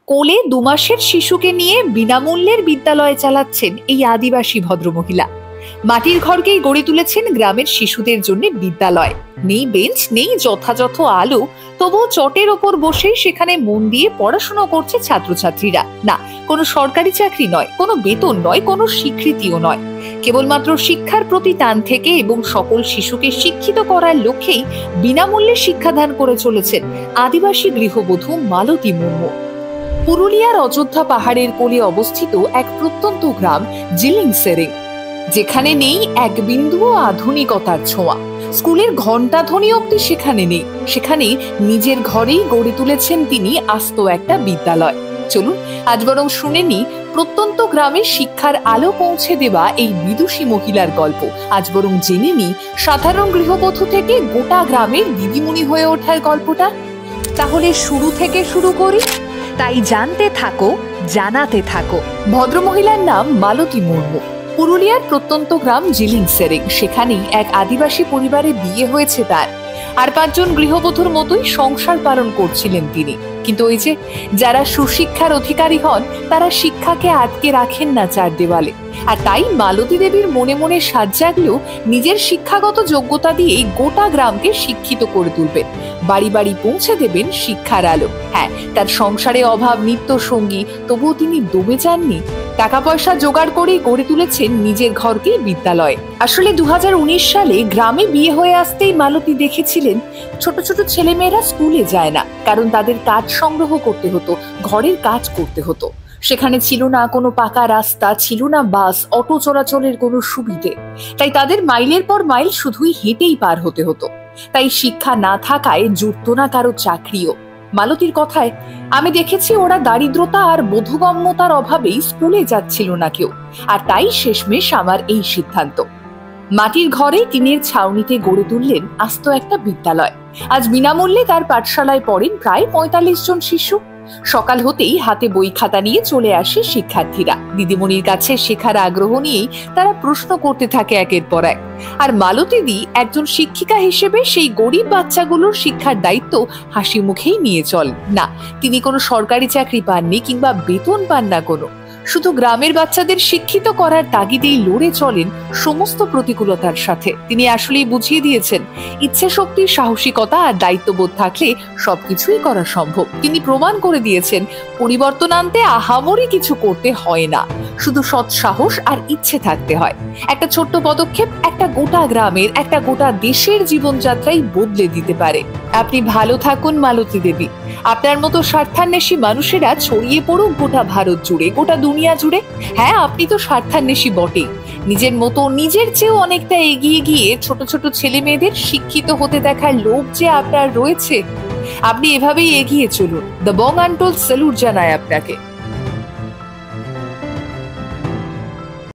কোলে 2 মাসের শিশুকে নিয়ে বিনামূল্যের বিদ্যালয় চালাচ্ছেন এই আদিবাসী ভদ্রমহিলা। মাটির ঘরকেই গড়ে তুলেছেন গ্রামের শিশুদের জন্য বিদ্যালয়। নেই বেঞ্চ, নেই যথাযথ আলো, তবুও চটের ওপর বসে সেখানে মন দিয়ে পড়াশোনা করছে ছাত্রছাত্রীরা। না, কোনো সরকারি চাকরি নয়, কোনো বেতন নয়, কোনো স্বীকৃতিও নয়, কেবলমাত্র শিক্ষার প্রতি টান থেকে এবং সকল শিশুকে শিক্ষিত করার লক্ষ্যেই বিনামূল্যে শিক্ষাদান করে চলেছেন আদিবাসী গৃহবধূ মালতী মুর্মু। পুরুলিয়ার অযোধ্যা পাহাড়ের কোলে অবস্থিত এক প্রত্যন্ত গ্রাম জিলিং সেরিং, যেখানে নেই এক বিন্দুও আধুনিকতার ছোঁয়া। স্কুলের ঘণ্টা ধ্বনি অব্দি সেখানে নেই। সেখানে নিজের ঘরেই গড়ে তুলেছেন তিনি আস্ত একটা বিদ্যালয়। চলুন আজ বরং শুনে নি প্রত্যন্ত গ্রামে শিক্ষার আলো পৌঁছে দেওয়া এই বিদুষী মহিলার গল্প। আজ বরং জেনে নি সাধারণ গৃহবধূ থেকে গোটা গ্রামের দিদিমণি হয়ে ওঠার গল্পটা। তাহলে শুরু থেকে শুরু করি। তাই জানতে থাকো, জানাতে থাকো। ভদ্রমহিলার নাম মালতী মুর্মু। পুরুলিয়ার প্রত্যন্ত গ্রাম জিলিং সেরিং, সেখানেই এক আদিবাসী পরিবারে বিয়ে হয়েছে তার। আর 5 জন গৃহবধূর মতোই সংসার পালন করছিলেন তিনি। কিন্তু ওই যে যারা সুশিক্ষার অধিকারী হন, তারা শিক্ষাকে আটকে রাখেন না 4 দেওয়ালে। আর তাই মালতী দেবীর মনে মনে সাজ জাগলেও নিজের শিক্ষাগত যোগ্যতা দিয়ে গোটা গ্রামকে শিক্ষিত করে তুলবেন, বাড়ি বাড়ি পৌঁছে দেবেন শিক্ষার আলো। হ্যাঁ, তার সংসারে অভাব নিত্য সঙ্গী, তবুও তিনি দমে যাননি। টাকা পয়সা জোগাড় করে গড়ে তুলেছেন নিজের ঘরকে বিদ্যালয়। আসলে 2019 সালে গ্রামে বিয়ে হয়ে আসতেই মালতী দেখেছিলেন ছোট ছোট ছেলেমেয়েরা স্কুলে যায় না, কারণ তাদের কাজ সংগ্রহ করতে হতো, ঘরের কাজ করতে হতো। সেখানে ছিল না কোনো পাকা রাস্তা, ছিল না বাস, অটো চলাচলের কোনো সুবিধে। তাই তাদের মাইলের পর মাইল শুধুই হেঁটেই পার হতে হতো। তাই শিক্ষা না থাকায় জুটত না কারো চাকরিও। মালতীর কথায়, আমি দেখেছি ওরা দারিদ্রতা আর বোধগম্যতার অভাবেই স্কুলে যাচ্ছিল না কেউ। আর তাই শেষমেশ আমার এই সিদ্ধান্ত। মাটির ঘরে টিনের ছাউনিতে গড়ে তুললেন আস্ত একটা বিদ্যালয়। আজ বিনামূল্যে তার পাঠশালায় পড়েন প্রায় 45 জন শিশু। সকাল হতেই হাতে বই খাতা নিয়ে চলে আসে শিক্ষার্থীরা। দিদিমণির কাছে শেখার আগ্রহ নিয়েই তারা প্রশ্ন করতে থাকে একের পর এক। আর মালতী দি একজন শিক্ষিকা হিসেবে সেই গরিব বাচ্চাগুলোর শিক্ষার দায়িত্ব হাসি মুখেই নিয়ে চল না। তিনি কোনো সরকারি চাকরি পাননি কিংবা বেতন পান না কোনো, শুধু গ্রামের বাচ্চাদের শিক্ষিত করার তাগিদেই লড়ে চলেন সমস্ত প্রতিকূলতার সাথে। তিনি আসলেই বুঝিয়ে দিয়েছেন, ইচ্ছে শক্তি, সাহসিকতা আর দায়িত্ববোধ থাকলে সবকিছুই করা সম্ভব। তিনি প্রমাণ করে দিয়েছেন পরিবর্তন আনতে আহামরি কিছু করতে হয় না, শুধু সৎ সাহস আর ইচ্ছে থাকতে হয়। একটা ছোট্ট পদক্ষেপ একটা গোটা গ্রামের, একটা গোটা দেশের জীবনযাত্রাই বদলে দিতে পারে। আপনি ভালো থাকুন মালতী দেবী। আপনার মতো স্বার্থান্বেষী মানুষেরা ছড়িয়ে পড়ুক গোটা ভারত জুড়ে, গোটা দুনিয়া জুড়ে। হ্যাঁ, আপনি তো স্বার্থান্বেষী বটেই। নিজের মতো, নিজের চেয়েও অনেকটা এগিয়ে গিয়ে ছোট ছোট ছেলে মেয়েদের শিক্ষিত হতে দেখার লোভ যে আপনার রয়েছে। আপনি এভাবেই এগিয়ে চলুন। দ্য বং আনটোল্ড স্যালুট জানায় আপনাকে।